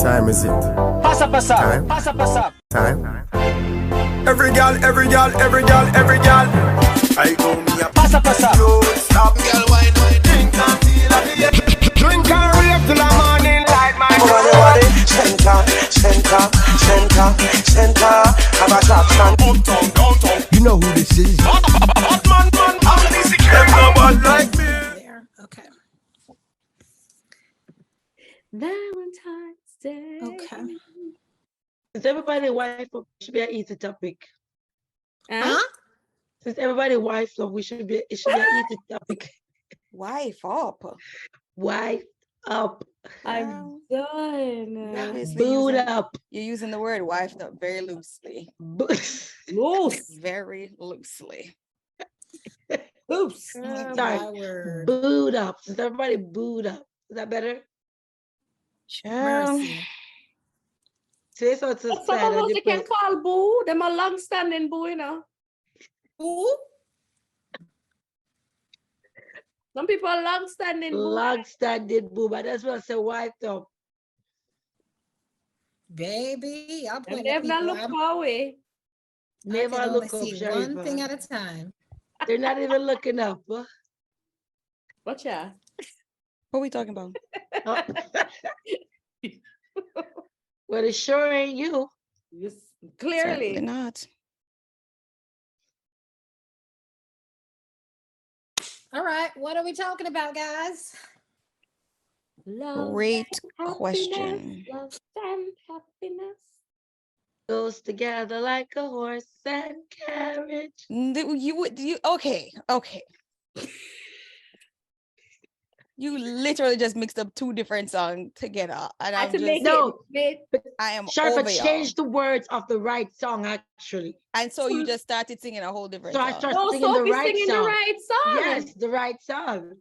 Time is it? Pasa, pasa, Time. pasa, pasa. Time. Every gal, every gal, every gal, every gal. I go me a Pasa, pasa. don't stop, girl, wine, drink until I get. Drink and rave till the morning light, my What it? Center, center, center, center. Have a shop stand. uptown, downtown. You know who this is. Hot man, all these them no bad like me. There. Okay. Valentine's Day. Okay. Since everybody wife up, should be an easy topic. Huh? Since everybody wife up, it should be an easy topic. Wife up. Wife up, I'm done. Obviously, boot up. you're using the word wife up very loosely. Loose. Very loosely. Loose. Oh, Sorry. my word. Boot up. Since everybody boot up. Is that better? Mercy. Say so to Some of us they can call boo. Them a long-standing boo, you know. Ooh. Some people are long-standing boo. long-standing boo, but that's what I say wife up. Baby, I'm And putting they've not looked far away. Never look up, see Sharifa. one thing at a time. They're not even looking up. Huh? Watch out. What are we talking about? Oh. Well, it sure ain't you. Yes, Certainly clearly. not. All right, what are we talking about, guys? Love Great and question. happiness, love and happiness. Goes together like a horse and carriage. Okay. You literally just mixed up two different songs together, and I I'm had to make just, I am over Sharifa y'all. changed the words of the right song, actually. And so you just started singing a whole different So I song. started No, singing the Sophie's right singing song. the right song. Yes, the right song.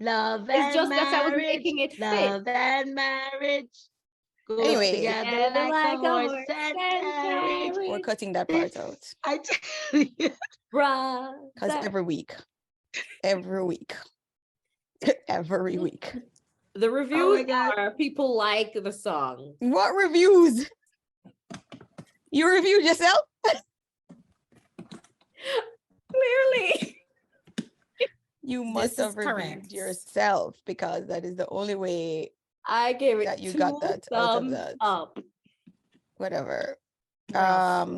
Love and It's just that I was marriage. making it fit. Love and marriage. Goes Anyway. together Together like a horse and carriage. We're cutting that part out. I tell you. Because every week. Every week. The reviews God. are people like the song. What reviews? You reviewed yourself? Clearly. You must This have is reviewed correct. yourself, because that is the only way I gave it that you 2 got that out of thumbs that. up. Whatever. Rough.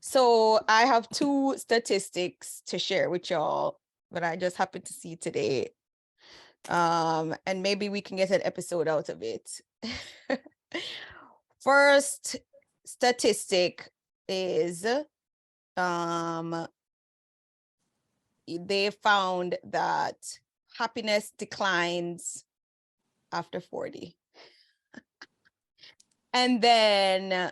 So I have two statistics to share with y'all that I just happened to see today. And maybe we can get an episode out of it. First statistic is they found that happiness declines after 40. And then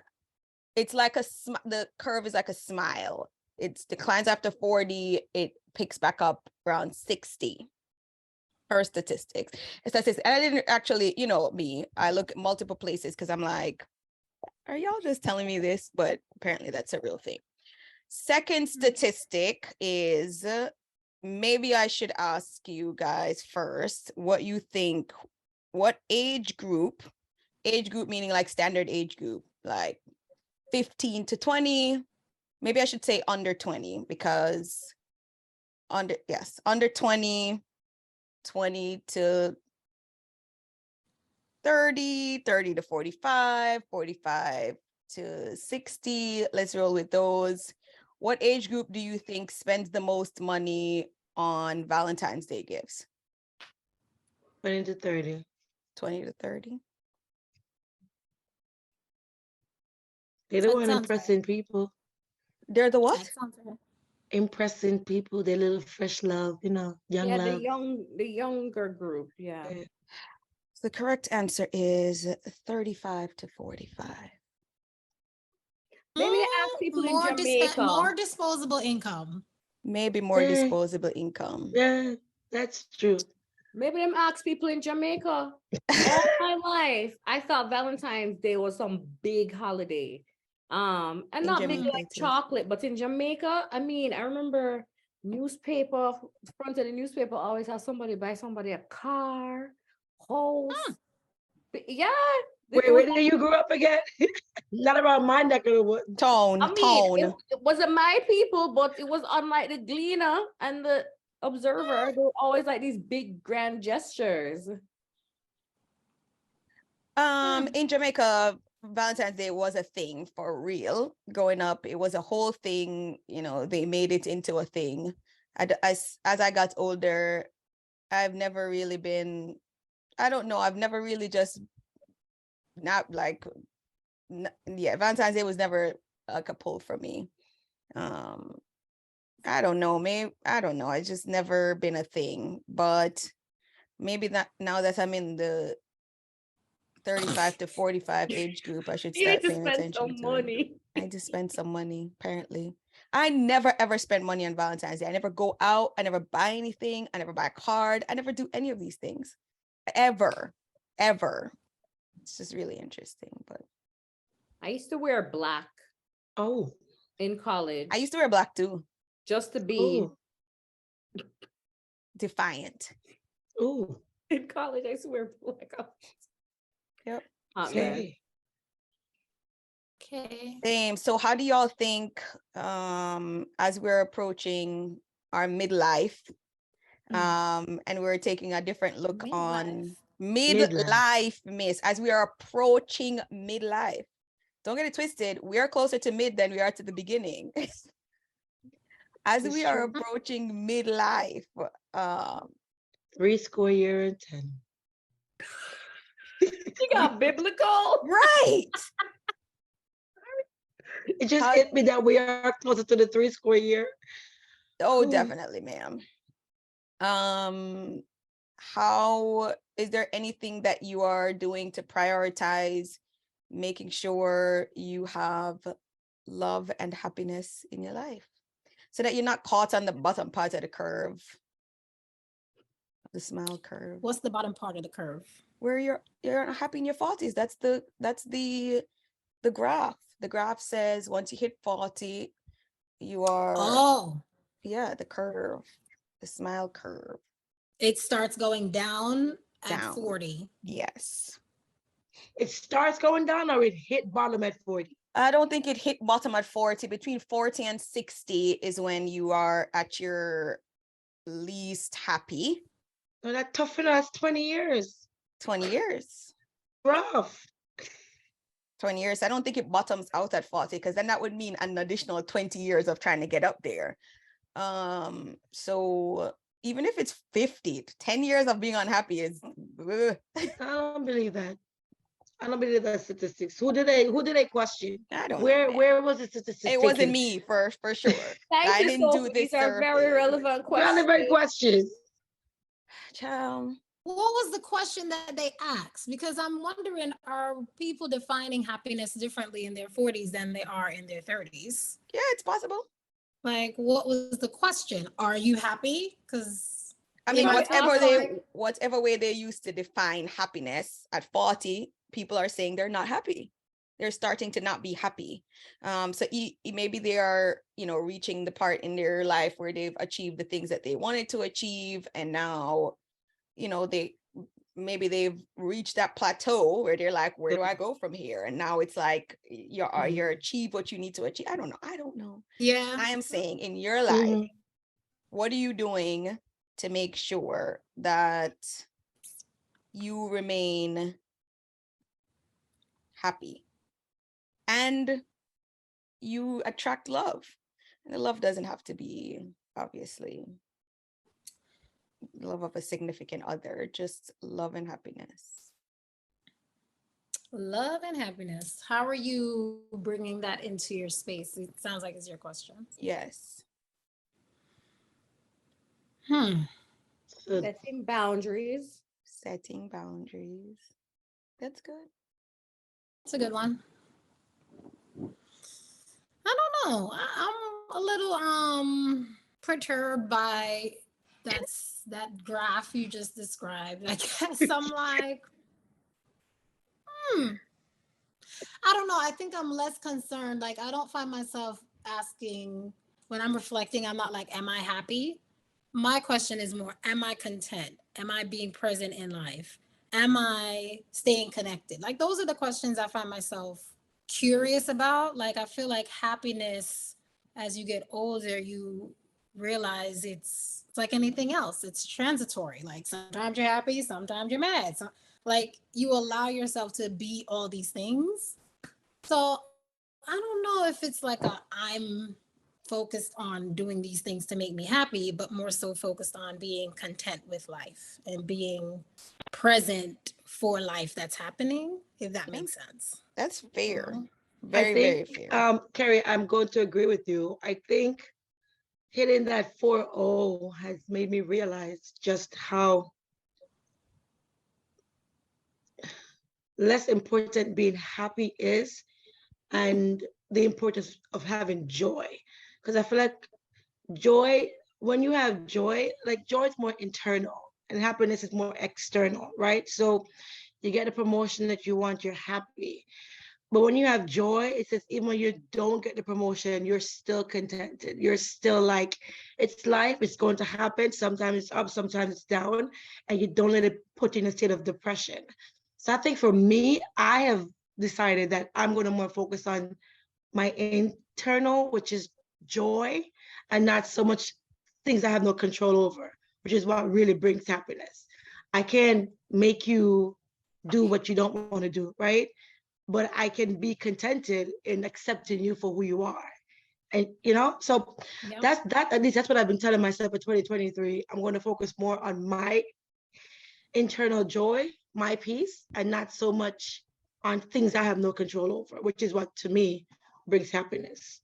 it's like the curve is like a smile. It declines after 40, it picks back up around 60. Per statistics. And I didn't actually, me, I look at multiple places because I'm like, are y'all just telling me this? But apparently that's a real thing. Second statistic is, maybe I should ask you guys first what you think, what age group meaning like standard age group, like 15 to 20, maybe I should say under 20, because under 20, 20 to 30, 30 to 45, 45 to 60. Let's roll with those. What age group do you think spends the most money on Valentine's Day gifts? 20 to 30. 20 to 30. They don't That want sounds impressing people. They're the what? That sounds right. Impressing people, their little fresh love, young Yeah, love. the younger group. Yeah. Yeah. The correct answer is 35 to 45. Maybe ask people in Jamaica. More disposable income. Maybe more Yeah. disposable income. Yeah, that's true. Maybe them ask people in Jamaica. All my life, I thought Valentine's Day was some big holiday. And In not big Jamaica like too. chocolate, but in Jamaica, I remember newspaper, front of the newspaper always has somebody buy somebody a car, house. Yeah, Wait, where did you grow up again? Not around my neck of the woods. Tone, I mean, tone. it wasn't my people, but it was unlike the Gleaner and the Observer. They were always like these big grand gestures. In Jamaica, Valentine's Day was a thing for real. Growing up, it was a whole thing. You know, they made it into a thing. As I got older, I've never really been. I don't know. I've never really just not like. Yeah, Valentine's Day was never like a pull for me. I don't know. Maybe I don't know. It's just never been a thing. But maybe that now that I'm in the 35 to 45 age group, I should You need start to paying spend attention some to money. it. I need to spend some money, apparently. I never ever spend money on Valentine's Day. I never go out. I never buy anything. I never buy a card. I never do any of these things. Ever. It's just really interesting. But I used to wear black Oh. in college. I used to wear black too. Just to be Defiant. Ooh. in college. I used to wear black. Yep. Hot mess. Okay. Okay. Same. So how do y'all think as we're approaching our midlife and we're taking a different look on midlife, miss, as we are approaching midlife? Don't get it twisted. We are closer to mid than we are to the beginning. As It's we are true. approaching midlife, 3 years and 10. You got biblical. right. It just hit me that we are closer to the 3 year. Oh, Ooh. definitely, ma'am. How is there anything that you are doing to prioritize making sure you have love and happiness in your life so that you're not caught on the bottom part of the curve, the smile curve? What's the bottom part of the curve? Where you're not happy in your 40s. That's the graph. The graph says once you hit 40, you are the curve, the smile curve. It starts going down at Down. 40. Yes. It starts going down or it hit bottom at 40? I don't think it hit bottom at 40. Between 40 and 60 is when you are at your least happy. No, that toughened us 20 years. 20 years. Rough. 20 years. I don't think it bottoms out at 40 because then that would mean an additional 20 years of trying to get up there. So even if it's 50, 10 years of being unhappy is I don't believe that. I don't believe that statistics. Who did they question? I don't know. Where was the statistics? It wasn't me for sure. Thank you, didn't do Sophie. this These are very relevant questions. Relevant questions. Child. What was the question that they asked? Because I'm wondering, are people defining happiness differently in their 40s than they are in their 30s? Yeah, it's possible. Like, what was the question? Are you happy? Because I mean, might whatever way they used to define happiness at 40, people are saying they're not happy. They're starting to not be happy. So maybe they are, reaching the part in their life where they've achieved the things that they wanted to achieve. And now, they've reached that plateau where they're like, where do I go from here? And now it's like, you're achieve what you need to achieve. I don't know. Yeah. I am saying in your life, what are you doing to make sure that you remain happy and you attract love? And the love doesn't have to be, obviously, love of a significant other, just love and happiness. Love and happiness. How are you bringing that into your space? It sounds like it's your question. Yes. Setting boundaries. Setting boundaries. That's good. It's a good one. I don't know. I'm a little perturbed by that graph you just described. I guess I'm like, I don't know. I think I'm less concerned. Like, I don't find myself asking when I'm reflecting, I'm not like, am I happy? My question is more, am I content? Am I being present in life? am I staying connected? Like, those are the questions I find myself curious about. Like, I feel like happiness, as you get older, you realize it's like anything else. It's transitory. Like, sometimes you're happy, sometimes you're mad. So, like, you allow yourself to be all these things. So I don't know if it's like I'm focused on doing these things to make me happy, but more so focused on being content with life and being present for life that's happening, if that Yeah, makes sense. that's You fair. know? I Very, think, very fair. Carrie, I'm going to agree with you. I think hitting that 4-0 has made me realize just how less important being happy is, and the importance of having joy. Because I feel like joy, when you have joy, like joy is more internal and happiness is more external, right? So you get a promotion that you want, you're happy. But when you have joy, it says even when you don't get the promotion, you're still contented. You're still like, it's life, it's going to happen. Sometimes it's up, sometimes it's down, and you don't let it put you in a state of depression. So I think for me, I have decided that I'm going to more focus on my internal, which is joy, and not so much things I have no control over, which is what really brings happiness. I can make you do what you don't want to do, right? But I can be contented in accepting you for who you are. And so Yep. that at least that's what I've been telling myself for 2023. I'm going to focus more on my internal joy, my peace, and not so much on things I have no control over, which is what to me brings happiness.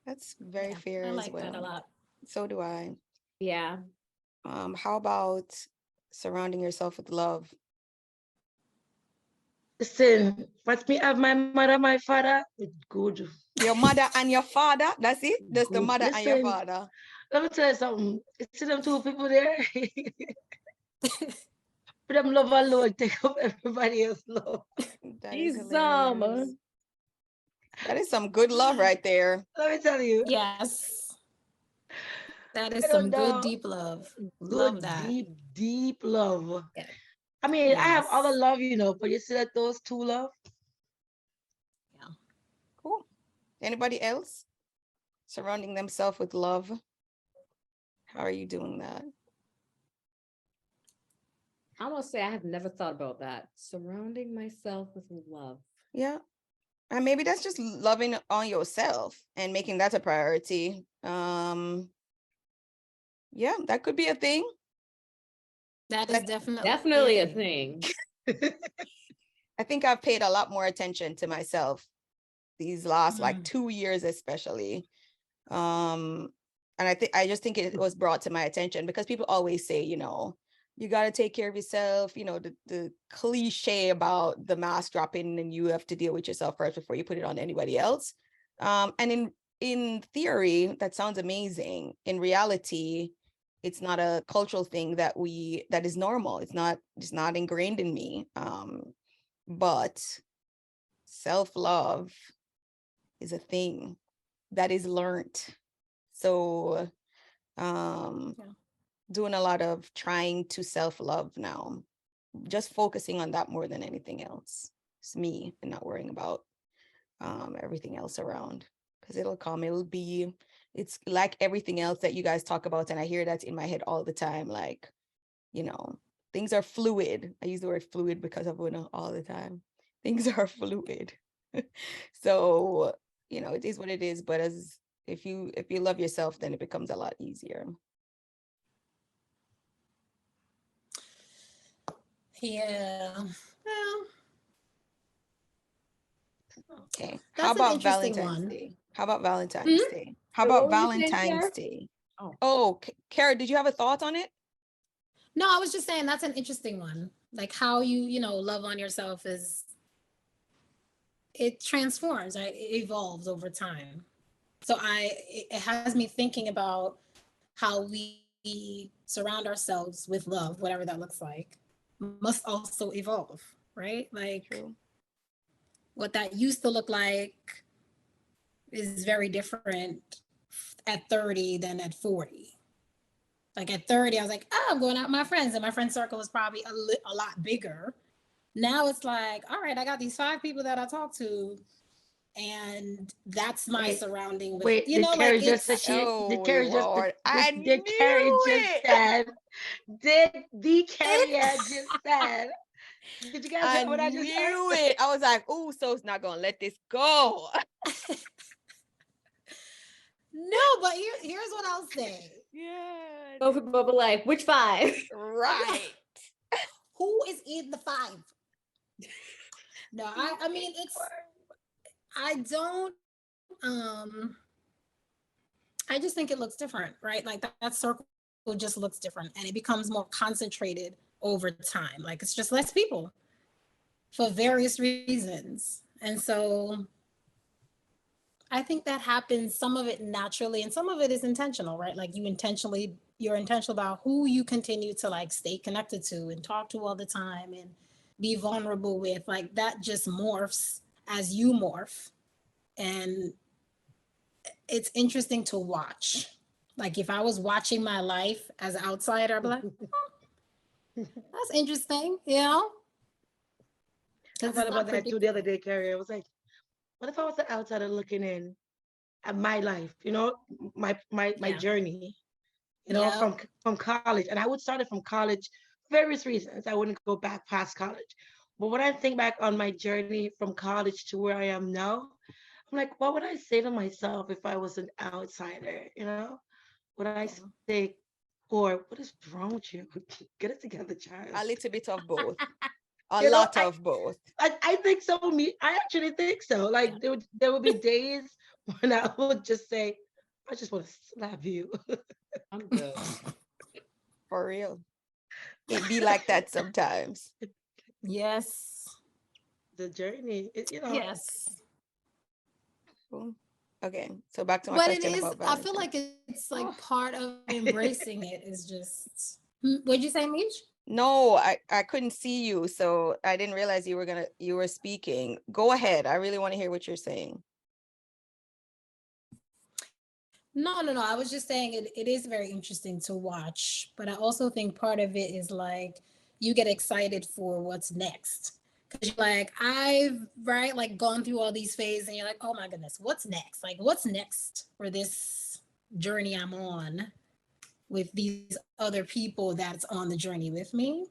That's very Yeah, fair I as like that a well. lot. So do I. Yeah. How about surrounding yourself with love? Listen, what me have my mother, my father, it's good. Your mother and your father. That's it. That's the Good. mother and your Listen, father. let me tell you something. It's them two people there. But them love alone take up everybody else love. That is She's hilarious. That is some good love right there. Let me tell you, Yes, that is I don't some good know. deep love. Love Good, that. deep, deep love. Yeah. I mean, I have other Yes. love, but you see that those two love. Yeah. Cool. Anybody else surrounding themselves with love? How are you doing that? I must say I have never thought about that. Surrounding myself with love. Yeah. And maybe that's just loving on yourself and making that a priority. Yeah, that could be a thing. That is definitely Definitely a thing. I think I've paid a lot more attention to myself these last like Mm. 2 years, especially. And I just think it was brought to my attention because people always say, you got to take care of yourself, the cliche about the mask dropping and you have to deal with yourself first before you put it on anybody else. And in theory, that sounds amazing. In reality, it's not a cultural thing that is normal. It's not ingrained in me. But self-love is a thing that is learned. So doing a lot of trying to self-love now, just focusing on that more than anything else. It's me and not worrying about everything else around, because it'll come. It's like everything else that you guys talk about, and I hear that in my head all the time, like, things are fluid. I use the word fluid because of all the time. Things are fluid. So, it is what it is, but if you love yourself, then it becomes a lot easier. Yeah. Well, Okay. How that's an about interesting Valentine's one. Day? How about Valentine's Hmm? Day? How So what about were you saying, Valentine's Kiara? Day? Oh. Oh, Kara, did you have a thought on it? No, I was just saying that's an interesting one. Like how love on yourself it transforms, right? It evolves over time. So it has me thinking about how we surround ourselves with love, whatever that looks like, must also evolve, right? Like True. what that used to look like is very different at 30 than at 40. Like at 30, I was like, oh, I'm going out with my friends. And my friend circle was probably a lot bigger. Now it's like, all right, I got these 5 people that I talk to. And that's my Wait, surrounding with, wait, you did know, like Carrie just say it's, she? Did Oh Carrie just? Lord, I Did Carrie knew just it. said? Did the Carrie just said? Did you guys I hear what I just heard? knew it. I was like, oh, so's not gonna let this go. no, but here's what I'll say. Yeah. Go for Bubba Life. Which 5? Right. Who is in the 5? No, I mean, I don't, I just think it looks different, right? Like that circle just looks different and it becomes more concentrated over time. Like it's just less people for various reasons. And so I think that happens, some of it naturally and some of it is intentional, right? Like you're intentional about who you continue to like stay connected to and talk to all the time and be vulnerable with. Like that just morphs as you morph. And it's interesting to watch. Like if I was watching my life as an outsider, I'd be like, that's interesting, you know? I Because thought it's about not that too the other predictable. day, Carrie. I was like, what if I was the outsider looking in at my life, you know, my Yeah. journey, you know, Yeah. from college. And I would start it from college, various reasons. I wouldn't go back past college. But when I think back on my journey from college to where I am now, I'm like, what would I say to myself if I was an outsider? You know, would I say, or what is wrong with you? Get it together, child. A little bit of both. A You know, lot of both. I think so. I actually think so. Like there would be days when I would just say, I just want to slap you. I'm good. For real. It be like that sometimes. Yes. The journey, you know. Yes. Cool. Okay, so back to my But it question is, about I feel Valentine. like it's like part of embracing it is just, what'd you say, Mish? No, I couldn't see you, so I didn't realize you were speaking. Go ahead. I really want to hear what you're saying. No. I was just saying it is very interesting to watch, but I also think part of it is like you get excited for what's next. Cause you're like, right, like gone through all these phases and you're like, oh my goodness, what's next? Like, what's next for this journey I'm on with these other people that's on the journey with me?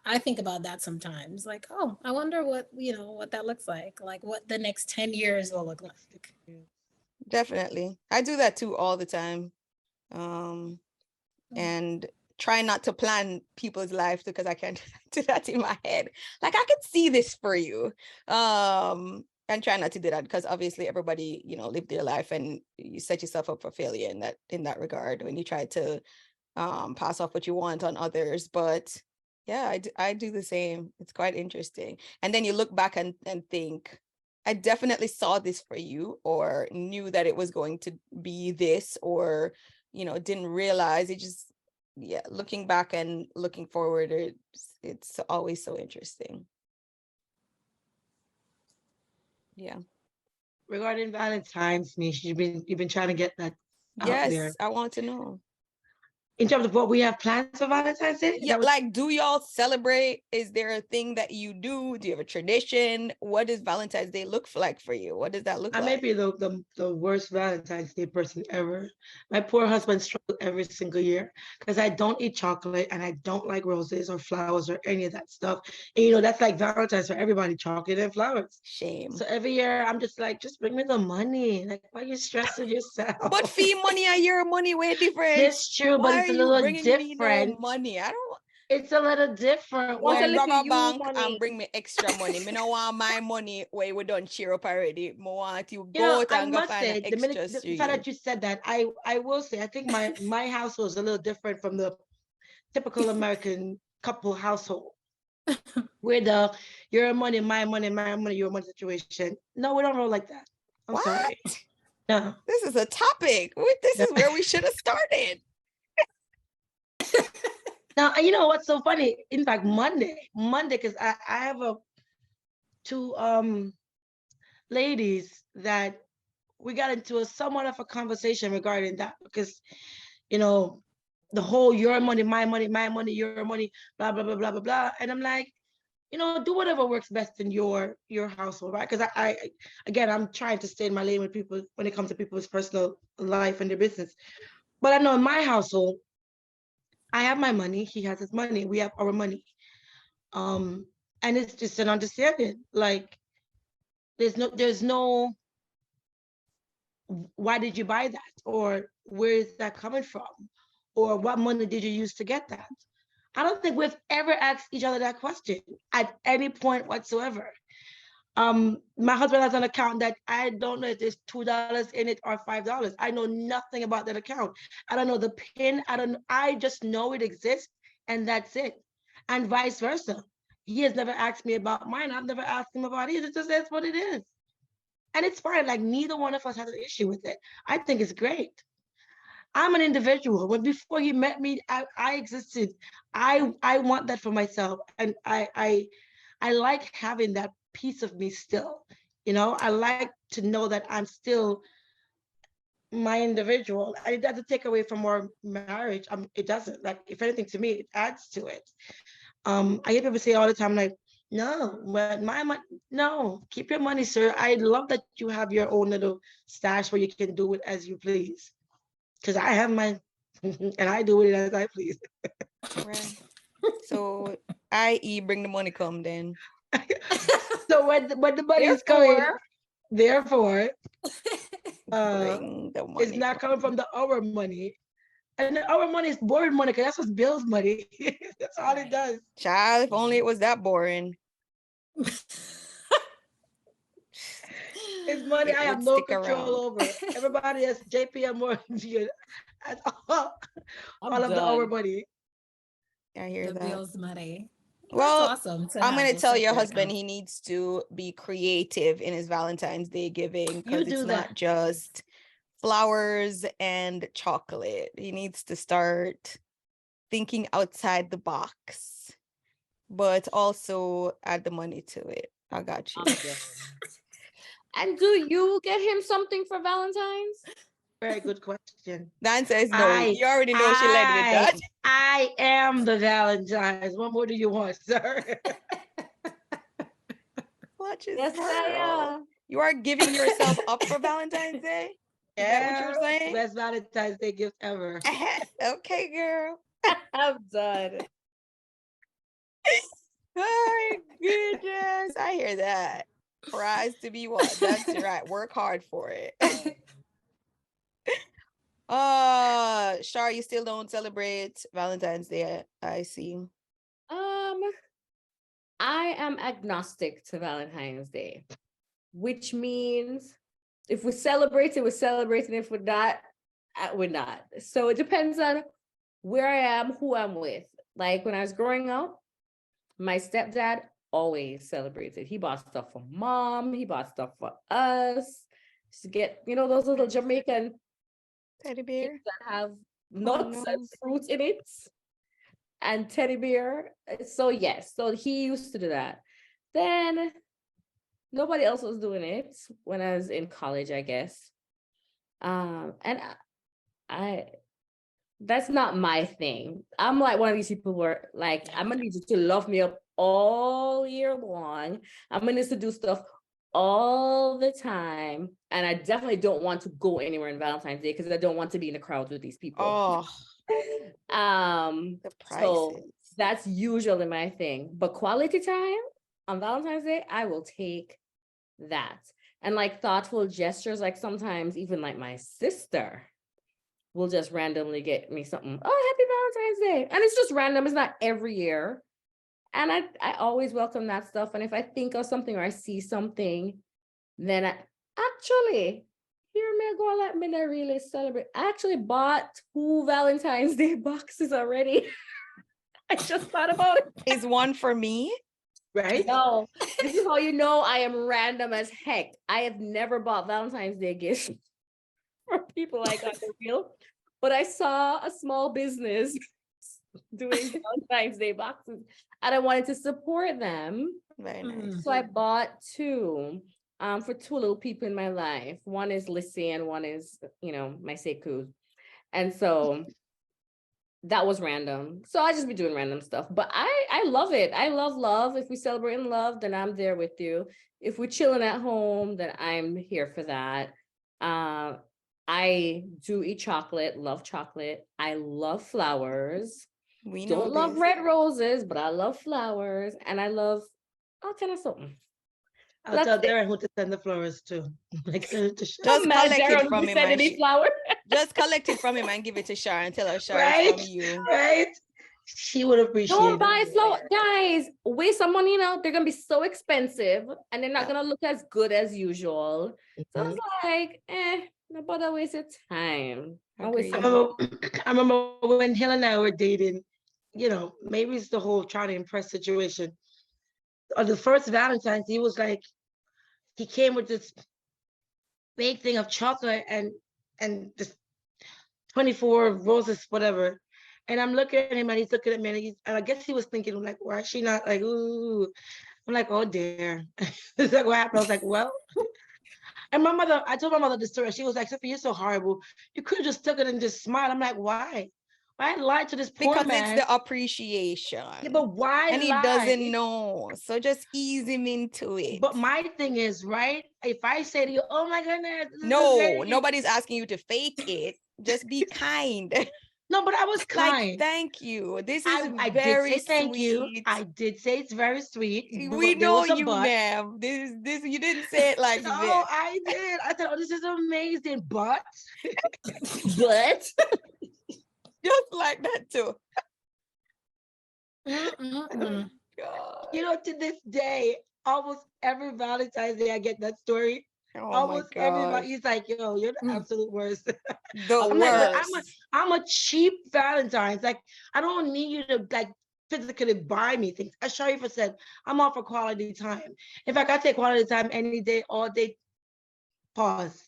I think about that sometimes. Like, oh, I wonder what that looks like what the next 10 years will look like. Definitely. I do that too all the time. And try not to plan people's lives because I can't do that in my head. Like I could see this for you. And try not to do that because obviously everybody, live their life and you set yourself up for failure in that regard when you try to pass off what you want on others. But yeah, I do the same. It's quite interesting. And then you look back and think, I definitely saw this for you or knew that it was going to be this or, didn't realize it. Just, yeah, looking back and looking forward, it's always so interesting. Yeah. Regarding Valentine's, Mish, you've been trying to get that out there. Yes, I want to know. In terms of what we have planned for Valentine's Day? Yeah, like, do y'all celebrate? Is there a thing that you do? Do you have a tradition? What does Valentine's Day look like for you? What does that look I like? may be the worst Valentine's Day person ever. My poor husband struggles every single year because I don't eat chocolate and I don't like roses or flowers or any of that stuff. And that's like Valentine's for everybody, chocolate and flowers. Shame. So every year I'm just like, just bring me the money. Like, why are you stressing yourself? But fee money and your money way different. It's true, but it's a little different. Me no money? I don't. It's a little different. Go When and rob a bank money. and bring me extra money. Me no want my money where we don't cheer up already. Me want you You go know, out I and go must find say, an extra the stream. fact that you said that, I will say, I think my household is a little different from the typical American couple household, where your money, my money, your money situation. No, we don't roll like that. I'm What? sorry. No. This is a topic. This is where we should have started. Now, you know what's so funny? In fact, Monday, because I have two ladies that we got into somewhat of a conversation regarding that because, the whole your money, my money, your money, blah, blah, blah, blah, blah, blah. And I'm like, do whatever works best in your household, right? Because again, I'm trying to stay in my lane with people when it comes to people's personal life and their business. But I know in my household, I have my money, he has his money, we have our money. And it's just an understanding. Like, there's no why did you buy that? Or where is that coming from? Or what money did you use to get that? I don't think we've ever asked each other that question at any point whatsoever. My husband has an account that I don't know if there's $2 in it or $5. I know nothing about that account. I don't know the PIN. I just know it exists and that's it. And vice versa. He has never asked me about mine. I've never asked him about it. It just is what it is. And it's fine. Like, neither one of us has an issue with it. I think it's great. I'm an individual. When before he met me, I existed. I want that for myself. And I like having that piece of me still. I like to know that I'm still my individual. And it doesn't take away from our marriage. It doesn't. Like, if anything, to me, it adds to it. I hear people say all the time, like, no, but my money, no, keep your money, sir. I love that you have your own little stash where you can do it as you please. Because I have mine and I do it as I please. Right. So, i.e., bring the money come then. So when the money is coming, therefore, Bring the money. it's not coming from our money. And our money is borrowed money, because that's what's Bill's money. That's all it does. Child, if only it was that boring. It's money It I have would no stick control around. over. Everybody has JP Morgan and all of the our money. I hear The that. bills money. Well, That's awesome. I'm going to tell your separate husband accounts. he needs to be creative in his Valentine's Day giving, You because do it's that. not just flowers and chocolate. He needs to start thinking outside the box, but also add the money to it. I got you. And do you get him something for Valentine's? Very good question. Dan says no. You already know she led with that. I am the Valentine's. What more do you want, sir? Watch his Yes, I girl. am. You are giving yourself up for Valentine's Day? Is that what you're saying? Best Valentine's Day gift ever. Okay, girl. I'm done. Oh my goodness. I hear that. Prize to be won. That's right. Work hard for it. Shar, you still don't celebrate Valentine's Day, I see. I am agnostic to Valentine's Day, which means if we celebrate it, we're celebrating. If we're not, we're not. So it depends on where I am, who I'm with. Like when I was growing up, my stepdad always celebrated. He bought stuff for mom. He bought stuff for us to get, those little Jamaican Teddy bear things that have nuts and fruit in it and teddy bear. So yes, so he used to do that. Then nobody else was doing it when I was in college, I guess. And I that's not my thing. I'm like one of these people where like I'm gonna need you to love me up all year long. I'm gonna need to do stuff all the time, and I definitely don't want to go anywhere on Valentine's Day because I don't want to be in a crowd with these people. Oh, the prices. So that's usually my thing. But quality time on Valentine's Day, I will take that. And like thoughtful gestures, like sometimes even like my sister will just randomly get me something. Oh, happy Valentine's Day. And it's just random. It's not every year. And I always welcome that stuff. And if I think of something or I see something, then I actually, here me go let me not really celebrate. I actually bought 2 Valentine's Day boxes already. I just thought about it. Is one for me? Right? No, this is how you know I am random as heck. I have never bought Valentine's Day gifts for people like on the real, but I saw a small business doing Valentine's Day boxes and I wanted to support them. Very nice. So I bought 2 for 2 little people in my life. One is Lissy and one is, my Sekou. And so that was random. So I just be doing random stuff. But I love it. I love love. If we celebrate in love, then I'm there with you. If we're chilling at home, then I'm here for that. I do eat chocolate, love chocolate. I love flowers. We know Don't love this. red roses, but I love flowers, and I love all kind of something. I'll That's tell it. Darren who to send the flowers to. Like, to Just I'm mad collect Darren it would from be him and sending me flowers. just collect it from him and give it to Sharon. Tell her Sharon right, from you. right. She would appreciate Don't it. buy flower, guys. Waste some money now. They're gonna be so expensive, and they're not Yeah. gonna look as good as usual. So Mhm. it's like, no bother waste your time. Don't waste Agreed. some I remember when Hill and I were dating, you know, maybe it's the whole trying to impress situation. On the first Valentine's, he was like, he came with this big thing of chocolate and this 24 roses, whatever. And I'm looking at him and he's looking at me and I guess he was thinking like, why is she not like, ooh? I'm like, oh dear. It's like what happened? I was like, well. And my mother, I told my mother the story. She was like, Sophie, you're so horrible. You could have just took it and just smiled. I'm like, why? Why lie to this poor Because man? it's the appreciation. Yeah, but why and he lie? doesn't know. So just ease him into it. But my thing is, right? If I say to you, oh my goodness. this is no, great. nobody's asking you to fake it. Just be kind. No, but I was Like, kind. thank you. This is I very did say thank you. sweet. I did say it's very sweet. We but there know was a you, but. ma'am. This you didn't say it like No, this. I did. I thought, oh, this is amazing. But but Just like that too. Mm-mm-mm. God. you know, to this day, almost every Valentine's Day I get that story. Oh Almost my everybody, gosh. he's like, yo, you're the Mm. absolute worst. The I'm like, look, worst. I'm a cheap Valentine's. Like, I don't need you to like physically buy me things. As Sharifa said, I'm all for quality time. In fact, I take quality time any day, all day. Pause.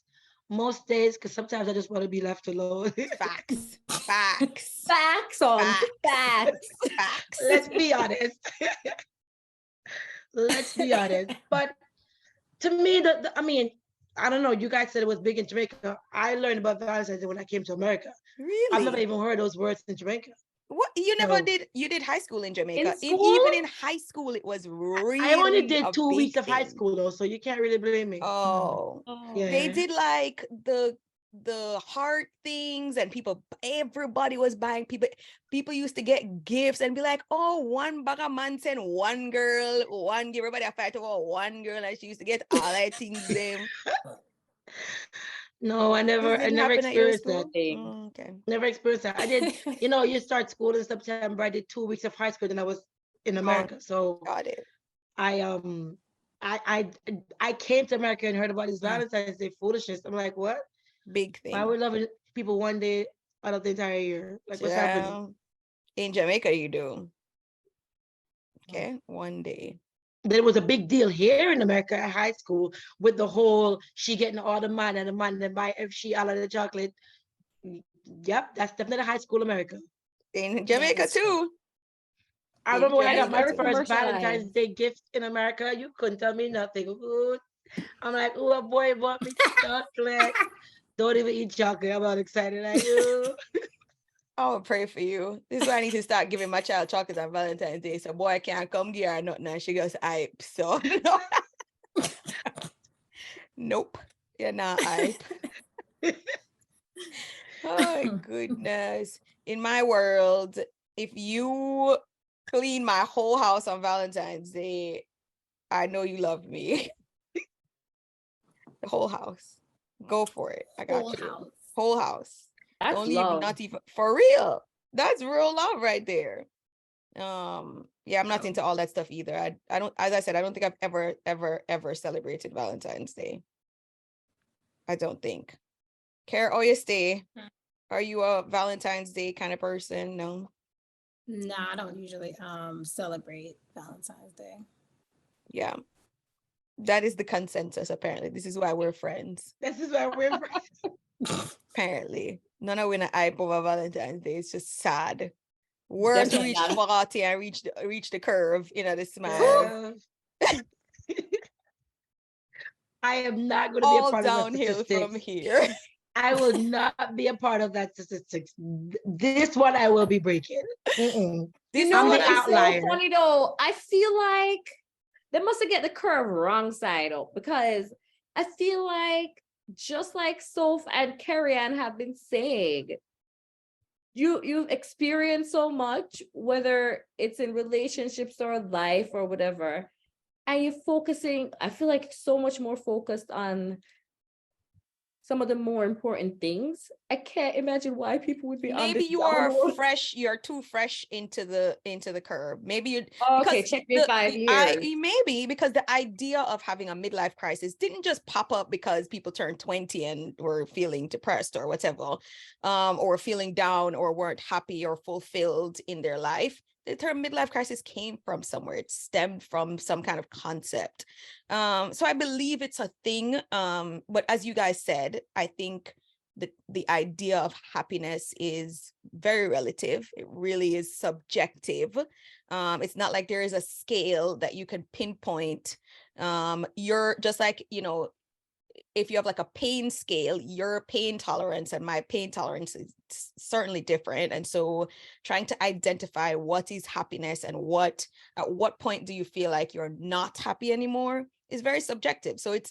Most days, because sometimes I just want to be left alone. Facts. Facts. facts on Facts. facts. Facts. Let's be honest. Let's be honest. But to me, I mean, I don't know. You guys said it was big in Jamaica. I learned about Valentine's Day when I came to America. I've never Really? even heard those words in Jamaica. What you never So- did? You did high school in Jamaica. school? Even in high school, it was really. I only did a 2 weeks big of high thing. school though, so you can't really blame me. Oh, Yeah. they did like the heart things, and everybody was buying. People used to get gifts and be like, oh, one bag of man send one girl, one give everybody a fight over one girl, and she used to get all that things them. No, I never Happen at your experienced that. school? Thing. Okay. Never experienced that. I did, you know, you start school in September. I did 2 weeks of high school, and I was in America. So Got it. I came to America and heard about this Valentine's Day foolishness. I'm like, what? Big thing. Why we're loving people one day out of the entire year? Like, what's happening? In Jamaica, you do. Okay, one day. There was a big deal here in America at high school with the whole she getting all the man and the man that buy if she all of the chocolate. Yep, that's definitely high school America. In Jamaica too. I remember when I got my Jamaica too. first Valentine's Commercialized. Day gift in America. You couldn't tell me nothing. Ooh. I'm like, oh, a boy bought me chocolate. Don't even eat chocolate. I'm not excited like you. I will pray for you. This is why I need to start giving my child chocolates on Valentine's Day. So boy, I can't come give her nothing and she goes hype. So no. Nope. You're not hype. Oh my goodness. In my world, if you clean my whole house on Valentine's Day, I know you love me. The whole house. Go for it. I got Whole you. house. Whole house. That's Don't leave, love. not even for real. That's real love right there. Yeah, I'm not into all that stuff either. I don't, as I said, I don't think I've ever celebrated Valentine's Day. I don't think. Care or you stay? Are you a Valentine's Day kind of person? No. Nah, I don't usually celebrate Valentine's Day. Yeah. That is the consensus, apparently. This is why we're friends. This is why we're friends. Apparently. None of we in hype over Valentine's Day. It's just sad. Words Definitely reach not. 40 and reach the curve, the smile. I am not going to be a All part of a downhill statistic. from here. I will not be a part of that statistics. This one I will be breaking. Mm-mm. You This know I'm what the is so outlier. funny though? I feel like they must have get the curve wrong side up, because I feel like just like Soph and Carrie Ann have been saying, you've experienced so much, whether it's in relationships or life or whatever, and you're focusing, I feel like, so much more focused on some of the more important things. I can't imagine why people would be on Maybe this you are downward. fresh, you're too fresh into the curve. Maybe you Okay, because check me 5 years. maybe because the idea of having a midlife crisis didn't just pop up because people turned 20 and were feeling depressed or whatever, or feeling down or weren't happy or fulfilled in their life. The term midlife crisis came from somewhere. It stemmed from some kind of concept. So I believe it's a thing. But as you guys said, I think the idea of happiness is very relative. It really is subjective. It's not like there is a scale that you can pinpoint. You're just like, if you have like a pain scale, your pain tolerance and my pain tolerance is certainly different. And so trying to identify what is happiness and at what point do you feel like you're not happy anymore is very subjective. So it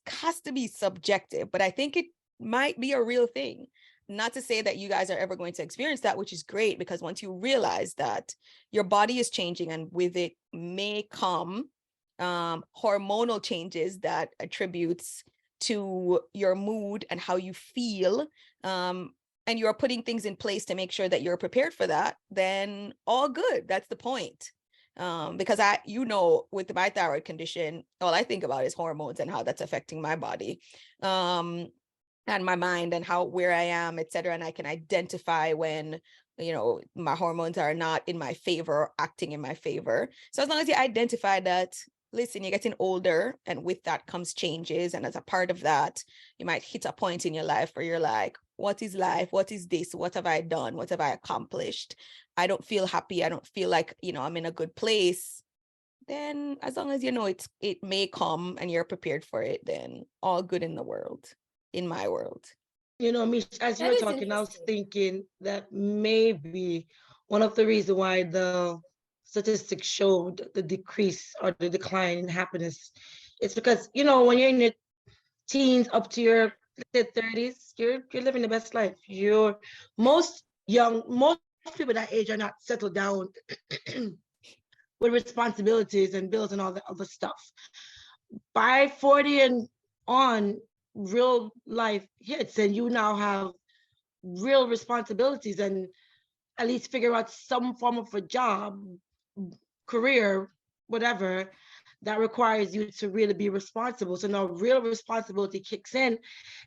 has to be subjective, but I think it might be a real thing. Not to say that you guys are ever going to experience that, which is great, because once you realize that your body is changing and with it may come hormonal changes that attributes to your mood and how you feel, and you're putting things in place to make sure that you're prepared for that, then all good. That's the point. Because with my thyroid condition, all I think about is hormones and how that's affecting my body, and my mind and where I am, etc. And I can identify when my hormones are not in my favor or acting in my favor. So as long as you identify that, listen, you're getting older, and with that comes changes. And as a part of that, you might hit a point in your life where you're like, what is life? What is this? What have I done? What have I accomplished? I don't feel happy. I don't feel like, I'm in a good place. Then as long as it may come and you're prepared for it, then all good in the world, in my world. Mish, as you That were is talking, I was interesting. thinking that maybe one of the reasons why the statistics showed the decrease or the decline in happiness is because, when you're in your teens up to your 30s, you're living the best life. Most people that age are not settled down with responsibilities and bills and all the other stuff. By 40 and on, real life hits, and you now have real responsibilities, and at least figure out some form of a job, career, whatever, that requires you to really be responsible. So now real responsibility kicks in,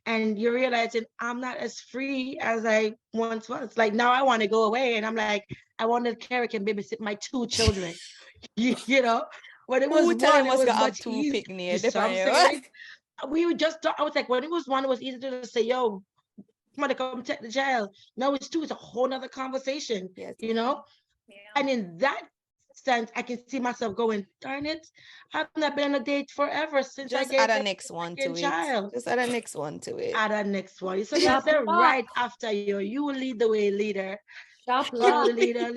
and you're realizing I'm not as free as I once was. Like now I want to go away, and I'm like, I wanted Carrie can babysit my 2 children. you know, when it was Who tell you one, it must was go have much 2 easier. picnic? You see what I'm saying? We would just talk. I was like, when it was one, it was easy to just say, yo, come on, come take the child. No, it's 2. It's a whole nother conversation, Yes. Yeah. And in that sense, I can see myself going, darn it, I've not been on a date forever since I Just gave add a birth next one to a to it. child. Just add a next one to it. Add a next one. So yes, they're right after you. You will lead the way, leader. Stop You luck. leader.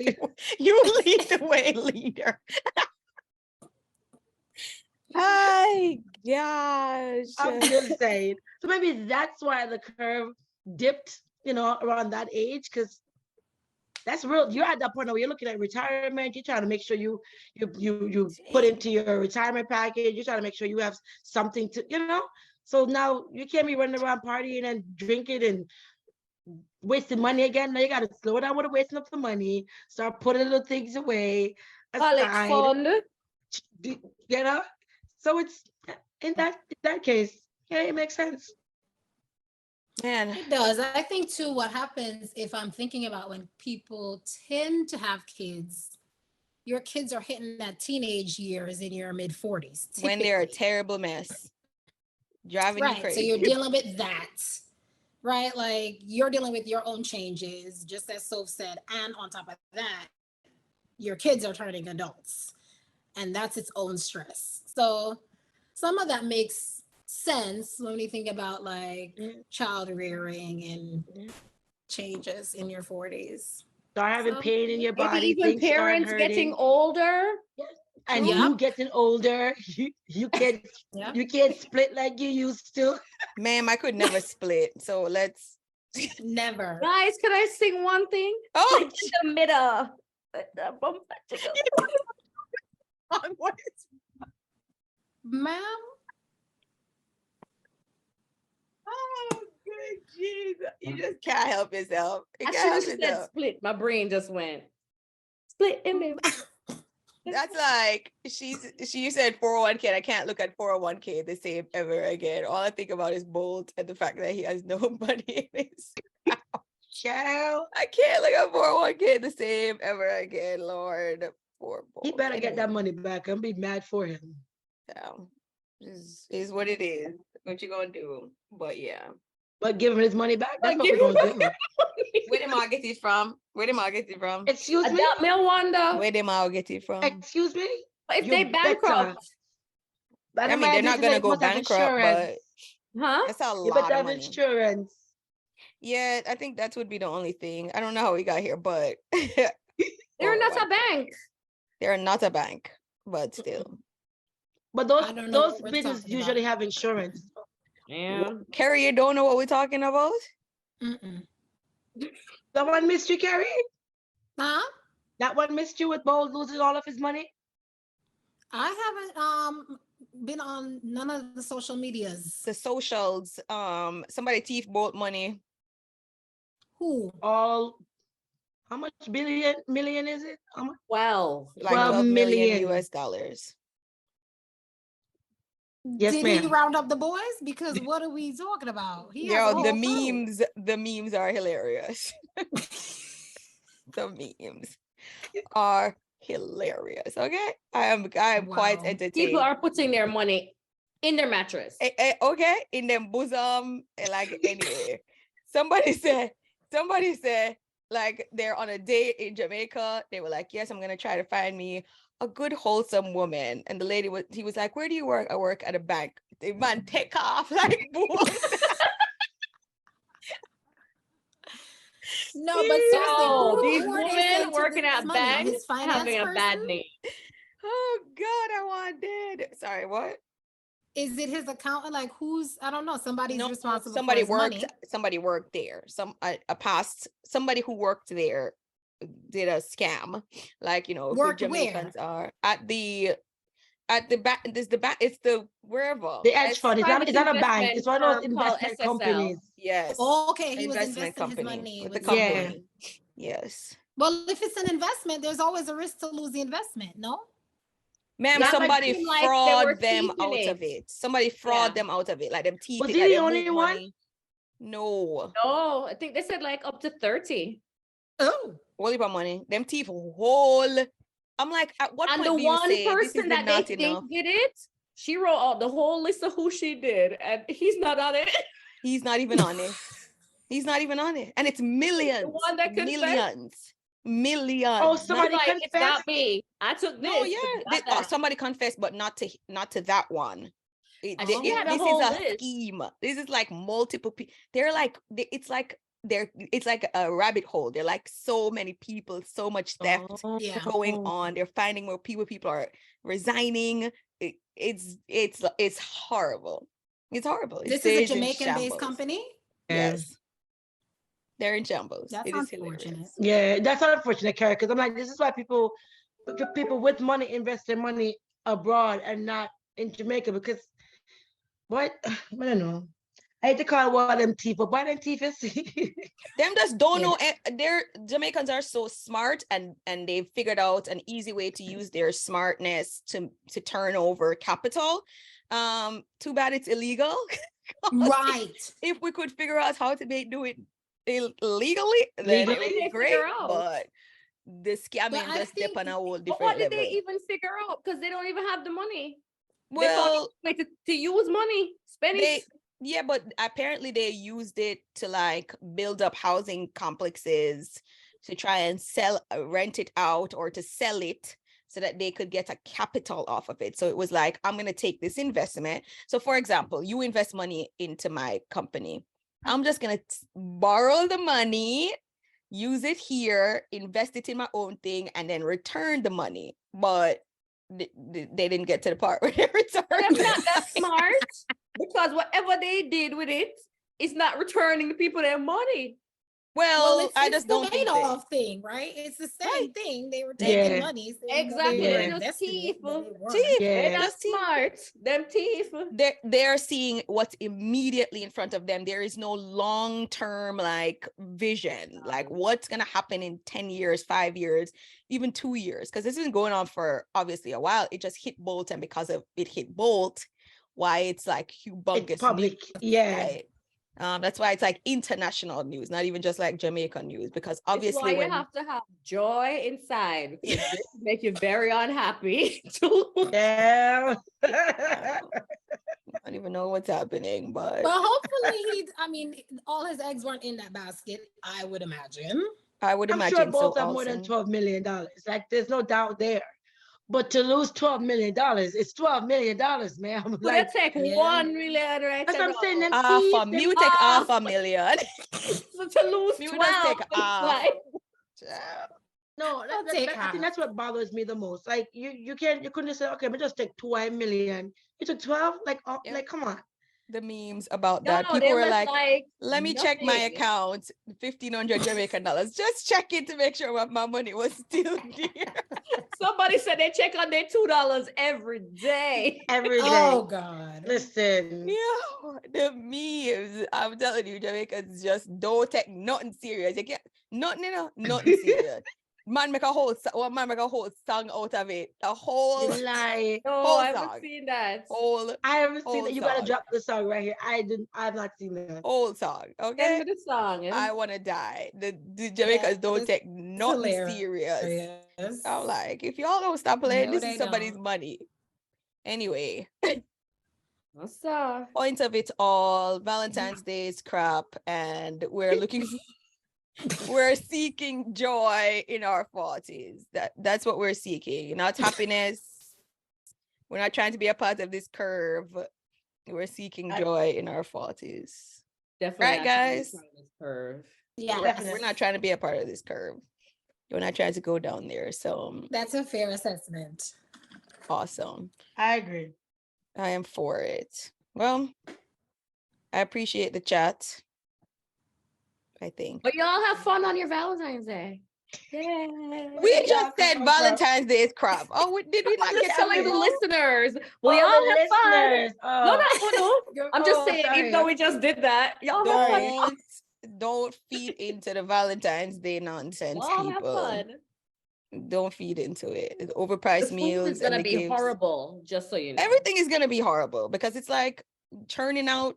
You lead the way, leader. Hi, gosh. I'm just saying. So maybe that's why the curve dipped, around that age, because that's real. You're at that point where you're looking at retirement. You're trying to make sure you put into your retirement package. You're trying to make sure you have something to. So now you can't be running around partying and drinking and wasting money again. Now you got to slow down with the wasting of the money. Start putting little things away College aside. fund. So it's in that case, yeah, it makes sense. Man, It does. I think too, what happens if I'm thinking about when people tend to have kids, your kids are hitting that teenage years in your mid 40s. when they're a terrible mess, driving you Right. So crazy. you're dealing with that, right? Like you're dealing with your own changes, just as Soph said. And on top of that, your kids are turning adults. And that's its own stress. So some of that makes sense when you think about like child rearing and changes in your 40s. Start having So, pain in your Maybe body, even things start parents getting hurting, older. and Yep. you getting older. You can't Yep. you can't split like you used to. Ma'am, I could never split. So let's. Never. Guys, can I sing one thing? Oh, Like in the middle. what is Ma'am, Oh, good Jesus. You just can't help yourself. You I can't should help have said yourself. split. My brain just went split in there. That's like she said 401k. And I can't look at 401k the same ever again. All I think about is Bolt and the fact that he has no money in his. Child, I can't look at 401k the same ever again, Lord. Poor Bolt. he better get that Anyway, money back. I'm be mad for him. so, is what it is. What you gonna do? But yeah. But give him his money back. That's But what we're give gonna him do. Where them all get it from? Where them all get it from? Excuse me? Adopt me wonder. Where them all get it from? Excuse me? If You they better. bankrupt, But I mean, they're not gonna go bankrupt, but huh? that's a You lot better of have money. insurance. Yeah, I think that would be the only thing. I don't know how we got here, but They're not a bank. they're not a bank, but still. But I don't know those what we're businesses talking usually about. have insurance. Yeah. Carrie, you don't know what we're talking about? Mm-mm. That one missed you, Carrie? Huh? That one missed you with Bold losing all of his money? I haven't been on none of the social medias. The socials, somebody thief Bolt money. Who? All, how much million is it? How much? Well, Like 12 $12 million million. US dollars. Yes, Did he ma'am. round up the boys? Because what are we talking about? He has a Yo, whole crew. the memes are hilarious. The memes are hilarious. Okay. I am quite Wow. entertained. people are putting their money in their mattress. Okay, in them bosom, like anyway. Somebody said, like they're on a date in Jamaica. They were like, yes, I'm gonna try to find me a good wholesome woman. And the lady he was like, where do you work? I work at a bank. The man take off like boom. No, but seriously, Oh, who these poured his women into working this at money? banks His finance having a bad person? name. Oh God, I want dead. Sorry, what? Is it his accountant? Like who's? I don't know. Somebody's No, responsible somebody for his money. somebody worked there. Somebody who worked there did a scam. Like, you know, who Worked Jamaicans are at the back. This the back. It's the wherever. The hedge fund. It's Private not a bank. investment It's one of those firm called investment SSL. companies. Yes. Oh, okay, he was Investment investing his company money with the with company. Yeah. Yes. Well, if it's an investment, there's always a risk to lose the investment. No. Ma'am, That might somebody seem like they were fraud them thieving out of it. it. Somebody fraud Yeah. them out of it. Like them teeth. Was Like he the them only move one? money. No. No, I think they said like up to 30. Oh. Whole heap of money. Them teeth whole. I'm like, at what And point the do you one say this person is that not they enough? think did it, she wrote out the whole list of who she did, and he's not on it. He's not even on it. He's not even on it. And it's millions. one that confessed? Millions. Oh, Not- somebody Like, it's confessed? not me. I took this. no, yeah. it's not that. Somebody confessed, but not to that one. And she had a This is whole a list. scheme. This is like multiple people. They're like, it's like a rabbit hole. They're like so many people, so much theft Yeah. going on. They're finding more people are resigning. It's horrible. It's horrible. It This is a stays in Jamaican-based shambles. company. Yes. They're in shambles. That's It is unfortunate. hilarious. Yeah, that's unfortunate, Carrie, because I'm like, this is why people with money invest their money abroad and not in Jamaica, because what? I don't know. I hate to call one of them teeth, but why them teeth is Them just don't Yeah. know. They're Jamaicans are so smart, and they've figured out an easy way to use their smartness to turn over capital. Too bad it's illegal. Right. If we could figure out how to do it legally, then it would Legally? be They great. figure out. But the scamming I just step think- on a whole But different what did level. they even figure out? Because they don't even have the money. Well, They found a way to use money, spend it. Yeah, but apparently they used it to like build up housing complexes to try and rent it out or to sell it so that they could get a capital off of it. So it was like, I'm going to take this investment. So for example, you invest money into my company. I'm just going to borrow the money, use it here, invest it in my own thing, and then return the money. But they didn't get to the part where they returned That's it. not that smart, because whatever they did with it is not returning the people their money. Well, I it's just the don't think they- Madoff thing, right? It's the same thing. They were taking Yeah. money. saying that Exactly. They were Yeah. Just investing thief. it, but they weren't. Thief. Yeah. They're not Just thief. smart. Them thief. They're seeing what's immediately in front of them. There is no long-term like vision, like what's gonna happen in 10 years, 5 years, even 2 years, because this isn't going on for obviously a while. It just hit Bolt, and because of it hit Bolt, why it's like humongous It's public. news, Yeah. right? That's why it's like international news, not even just like Jamaican news, because It's why obviously you when have to have joy inside, because this make you very unhappy too. Yeah. I don't even know what's happening, but But hopefully I mean, all his eggs weren't in that basket, I would imagine. I would I'm imagine sure so both have more than also. $12 million. Like, there's no doubt there. But to lose $12 million, it's $12 million, man. I'm Would like, it take Yeah. 1 million right that's what I'm saying. Them Half a thieves, me them would take half. half a million. So to lose Me would 12 just take it's half. like, No, I'll that- take I half. think that's what bothers me the most. Like, you couldn't just say, okay, me just take 2 million. You took 12? Like, Yeah. like, come on. The memes about no, that. People they were was like, let me check my nothing. account, 1,500 Jamaican dollars. Just check it to make sure what my money was still there. Somebody said they check on their $2 every day. Every day. Oh God. Listen. Yeah, the memes. I'm telling you, Jamaicans just don't take nothing serious. You can't, nothing serious. Man make a whole song out of it. A whole Lie. No, Whole I haven't song. seen that. whole I haven't seen Whole that. You gotta song. drop the song right here. I've not seen that. whole song. Send Okay. me the song. I want to die. The Jamaicans don't it's take nothing serious. I'm like, if y'all don't stop playing, No, this they is somebody's don't. money. Anyway, What's up? point of it all, Valentine's Day is crap, and we're looking, we're seeking joy in our 40s. That's what we're seeking, not happiness. We're not trying to be a part of this curve. We're seeking joy in our 40s. Definitely. Right, not guys? part of this curve. Yeah, Definitely. We're not trying to be a part of this curve. We're not trying to go down there. So that's a fair assessment. awesome. I agree. I am for it. Well, I appreciate the chat. I think. But y'all have fun on your Valentine's Day. Yeah. We just said Valentine's Day is crap. Oh, did we not I'm just get telling the to listeners. Well, Oh, y'all the have fun. listeners. No, I'm just Oh, saying, sorry. even though we just did that, y'all have fun. Don't feed into the Valentine's Day nonsense, Y'all have people. fun. Don't feed into it. It's The overpriced food meals. is gonna and the be gifts. horrible, just so you know. Everything is gonna be horrible because it's like churning out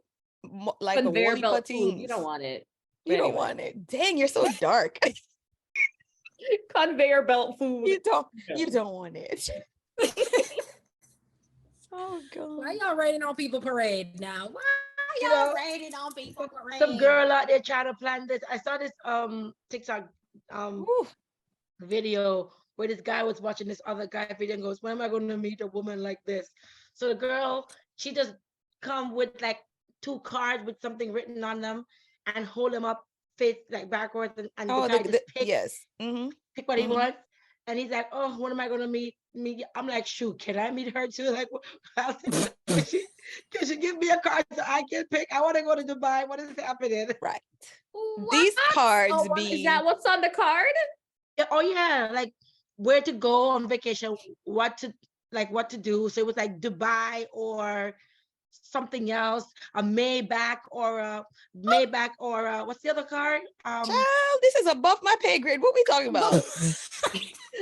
like a Conveyor whole belt things. food. You don't want it. You don't Anyway. want it. Dang, you're so dark. Conveyor belt food. You don't want it. Oh God. Why y'all rating on people parade now? Why You y'all know, rating on people parade? Some girl out there trying to plan this. I saw this TikTok Ooh. video where this guy was watching this other guy video and goes, when am I going to meet a woman like this? So the girl, she just come with like 2 cards with something written on them and hold them up face like backwards and the guy just pick, yes. Mm-hmm. pick what he Mhm. wants. And he's like, oh, when am I going to meet? I'm like, shoot, can I meet her too? Like, can she give me a card so I can pick? I want to go to Dubai. What is happening? Right. What? These cards Oh, what be Is that what's on the card? Yeah, oh yeah, like where to go on vacation, what to do. So it was like Dubai or something else, a Maybach or a what's the other card? Child, this is above my pay grade. What we talking about?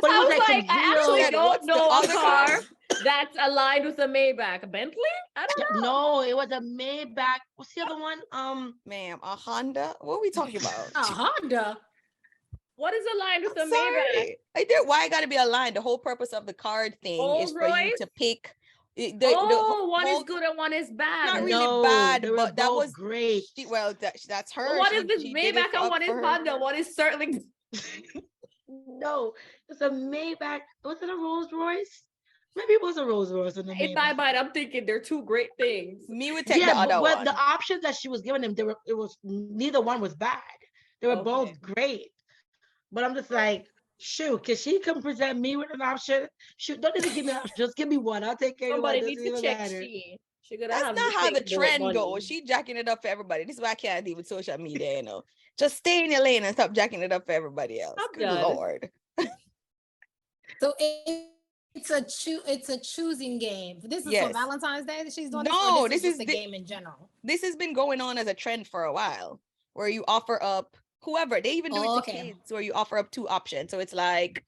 But it I was was like like, some I real- actually What's don't the know a other car car? that's aligned with a Maybach. A Bentley? I don't know. No, it was a Maybach. What's the other one? Ma'am, a Honda? What are we talking about? A Honda. What is aligned with a I'm Maybach? sorry. Why I gotta be aligned? The whole purpose of the card thing is Rolls for you Royce? to pick. One is whole- good and one is bad. Not really no, bad, they were but that both was great. Well, that's her. But what is this She did it Maybach and what is for her. Honda? What is certainly no. It's a Maybach. Was it a Rolls Royce? Maybe it was a Rolls Royce and a In my Maybach. mind, I'm thinking they're two great things. Me would take the Yeah, but other what one. the options that she was giving him, it was neither one was bad. They were Okay. both great. But I'm just like, shoot, can she come present me with an option? Shoot, don't even give me an option. Just give me one. I'll take care of Somebody one. needs Doesn't to even check matter. she gonna That's have not how the thing about trend money. goes. She jacking it up for everybody. This is why I can't deal with social media, you know. Just stay in your lane and stop jacking it up for everybody else. I'm Good done. Lord. So it's a choosing game. This is for Yes. Valentine's Day that she's doing No, this, or this this is is just a the- game in general. This has been going on as a trend for a while, where you offer up whoever. They even do it Oh, to okay. kids, where you offer up two options. So it's like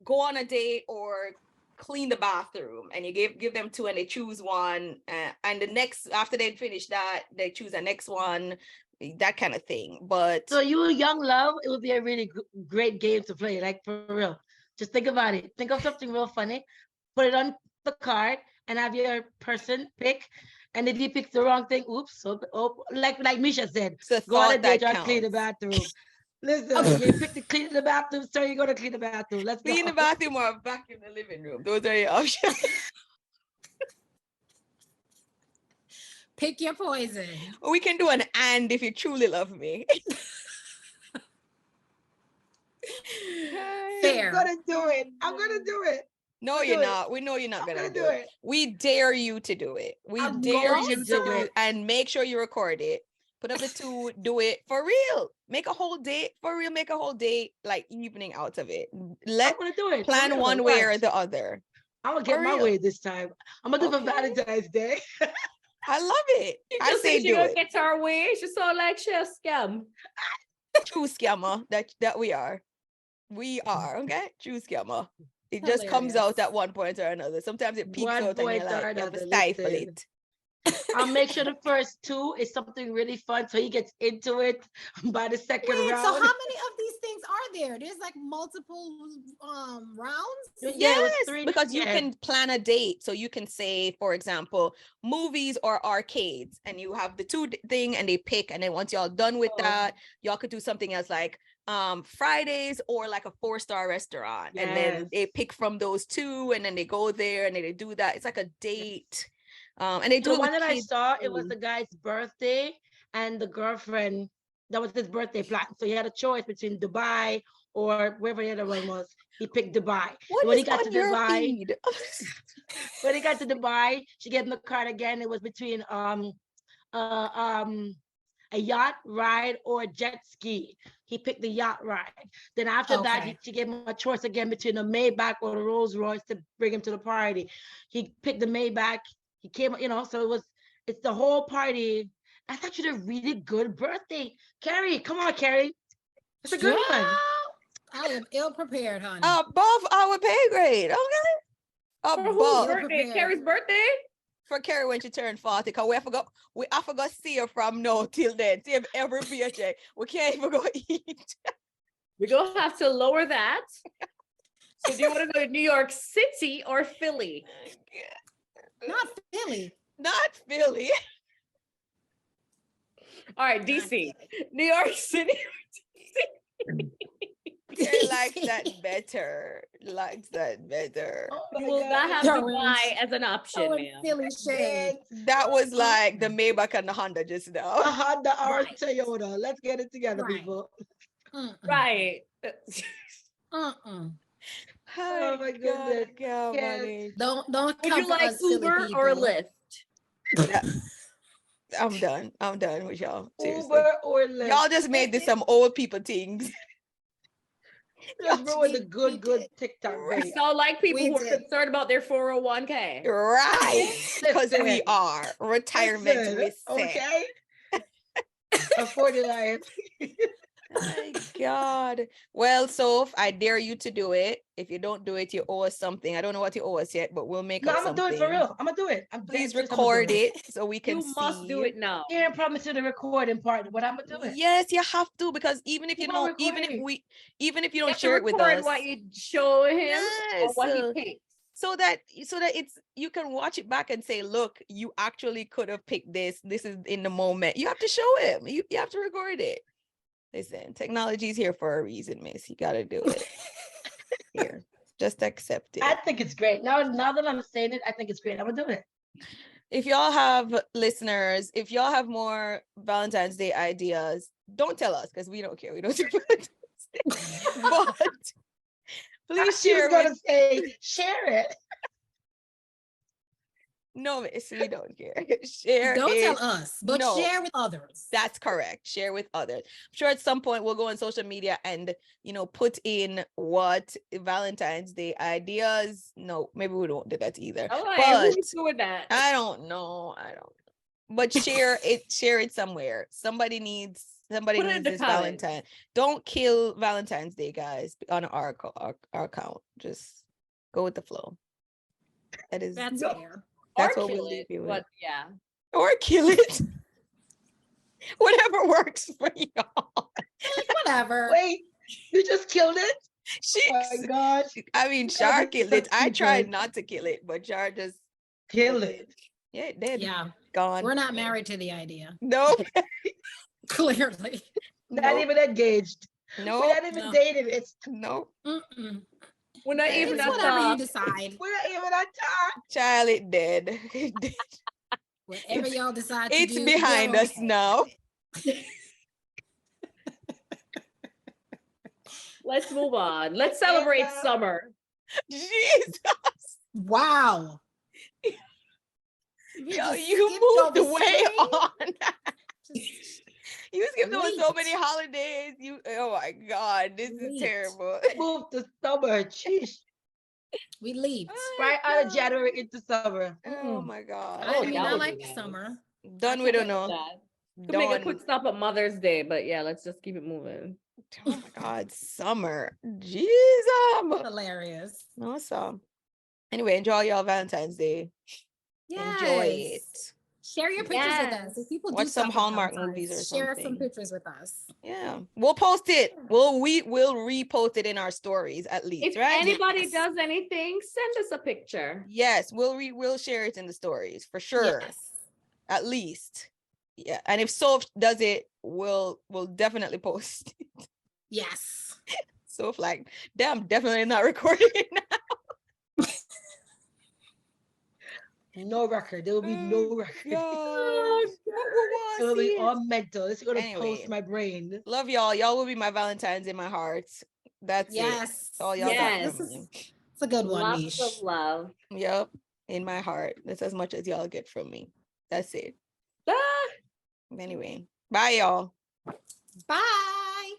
go on a date or clean the bathroom, and you give them two and they choose one, and the next, after they finish that, they choose the next one, that kind of thing. But So you young love, it would be a really great game to play, like for real. Just think about it. Think of something real funny, put it on the card, and have your person pick. And if he picks the wrong thing, oops. So, like Misha said, it's a go on a thought that date or clean the counts. bathroom. Listen, you pick to clean the bathroom, so you're gonna clean the bathroom. Let's Clean go. the bathroom or vacuum the living room. Those are your options. Pick your poison. We can do an and if you truly love me. Fair. I'm gonna do it. I'm gonna do it. No, I'll you're do it. not. We know you're not I'm gonna gonna do do it. it. We dare you to do it. We I'm dare going you to to do do it. and make sure you record it. Put up the two, do it for real. Make a whole date for real. Make a whole date like evening out of it. Let I'm gonna do it. plan one way or the other. I'm gonna get For my real. way this time. I'm gonna do it for Okay. Valentine's Day. I love it. She I just say said she do gonna it. get our way. She sound like she a scam. True scammer that we are. We are, okay? True scammer. It just comes Hilarious. out at one point or another. Sometimes it peeks One out and you're point or like, you have to another, stifle listen. it. I'll make sure the first two is something really fun, so he gets into it by the second Wait, round. so how many of these things are there? There's like multiple rounds? Yeah, it was Yes, 3 because you yeah. can plan a date. So you can say, for example, movies or arcades, and you have the two thing and they pick. And then once y'all done with that, y'all could do something else like Fridays or like a 4-star restaurant. And then they Yes. pick from those two and then they go there and then they do that. It's like a date. And they do The it one with that I kids saw, it was too. the guy's birthday, and the girlfriend, that was his birthday plan. So he had a choice between Dubai or wherever the other one was. He picked Dubai. What And when is he got to on your Dubai, feed? when he got to Dubai, she gave him the card again. It was between a yacht ride or a jet ski. He picked the yacht ride. Then after that, Okay. she gave him a choice again between a Maybach or the Rolls Royce to bring him to the party. He picked the Maybach. He came, so it's the whole party. That's actually a really good birthday. Carrie, come on, Carrie. It's a good one. Girl, I am ill prepared, honey. Above our pay grade, okay? For whose Above. Ill birthday? prepared. Carrie's birthday? For Carrie when she turned 40, because I forgot to see her from now till then. See if every paycheck. We can't even go eat. We're gonna have to lower that. So do you want to go to New York City or Philly? Not Philly. Not Philly. All right, DC. New York City. Carrie likes that better. Likes that better. Oh You my will God. not have Throwing- Dubai as an option, Throwing ma'am. Philly shade. That was like the Maybach and the Honda just A now. Honda or Right. Toyota. Let's get it together, Right. people. Mm. Right. Uh-uh. Oh my goodness. God, Yes. money. Don't Would come you for like us, Philly Uber or people. Lyft? I'm done. I'm done with y'all. Seriously. Uber or Lyft. Y'all just made this some old people things. Just ruined the we good did. TikTok Right. video. So like people We who are did. concerned about their 401k. Right. Because we Listen. are. Retirement Listen, with okay? A 49. My God. Well, Soph, I dare you to do it. If you don't do it, you owe us something. I don't know what you owe us yet, but we'll make No, up I'm gonna do something. it for real. I'm gonna do it. Please dead serious, I'ma do record it so we can You see. must do it now. Can't promise you the recording part, but I'm gonna do it. Yes, you have to, because even if you Keep on don't, even if recording. you You don't have to share it with record us, what you show him or Yes, what he thinks. so that it's you can watch it back and say, look, you actually could have picked this. This is in the moment. You have to show him. You have to record it. Listen, technology is here for a reason, miss. You gotta do it. Here, just accept it. I think it's great. Now that I'm saying it, I think it's great. I'm gonna do it. If y'all have listeners, if y'all have more Valentine's Day ideas, don't tell us because we don't care. We don't do Valentine's Day. But please She was share gonna with say, share it. no, miss, we don't care. Share Don't it. tell us, but No. share with others. That's correct. Share with others. I'm sure at some point we'll go on social media and put in what Valentine's Day ideas. No, maybe we don't do that either. Oh, But who's doing that? I don't know. But share it somewhere. Somebody needs Put it in the this comments. Valentine. Don't kill Valentine's Day, guys, on our account. Just go with the flow. That's fair. That's Or what we'll kill leave it, you with. but yeah. Or kill it. Whatever works for y'all. Whatever. Wait, you just killed it? She, Oh my gosh. I mean, gotta Shar be killed it. I such tried people. not to kill it, but Shar just Kill it. Yeah, it did. Yeah, Gone. we're not married to the idea. Nope. Clearly. Not even engaged. We're Nope. not even No. dating. It's Nope. Mm-mm. We're not even It's at whatever you the decide. we're not even on top. Child, it dead. It did. Whatever y'all decide to It's do. behind go us ahead. now. let's move on. Let's celebrate Yeah. summer. Jesus. Wow. Yo, just you skipped moved over way spring? on. You skipped over so Leaped. many holidays. Oh my God, this is Leaped. terrible. Move to summer. Jeez. We leaped. Right out of January into summer. Oh my God. I Oh, mean, that I would like be nice. summer. Done I with can it go now. with That. Could make a Done. quick stop at Mother's Day, but yeah, let's just keep it moving. Oh my God, summer. Jesus. Hilarious. Awesome. Anyway, enjoy your Valentine's Day. Enjoy Yes. it. Share your pictures with us. If people Watch do some stuff on Hallmark Valentine's, movies or share some something. pictures with us. Yeah, we'll post it. We'll repost it in our stories at least, If right? anybody Yes. does anything, send us a picture. Yes, we'll share it in the stories for sure. Yes. At least. Yeah. And if Soph does it, we'll definitely post it. Yes. Soph like, damn, definitely not recording it now. No record. There will be no record. God. It will be all mental. It's gonna Anyway. post my brain. Love y'all. Y'all will be my Valentines in my heart. That's it. Yes. That's all y'all Yes. got from me. It's a good one, Lots Mish. of love. Yep. In my heart. That's as much as y'all get from me. That's it. Ah. Anyway. Bye, y'all. Bye.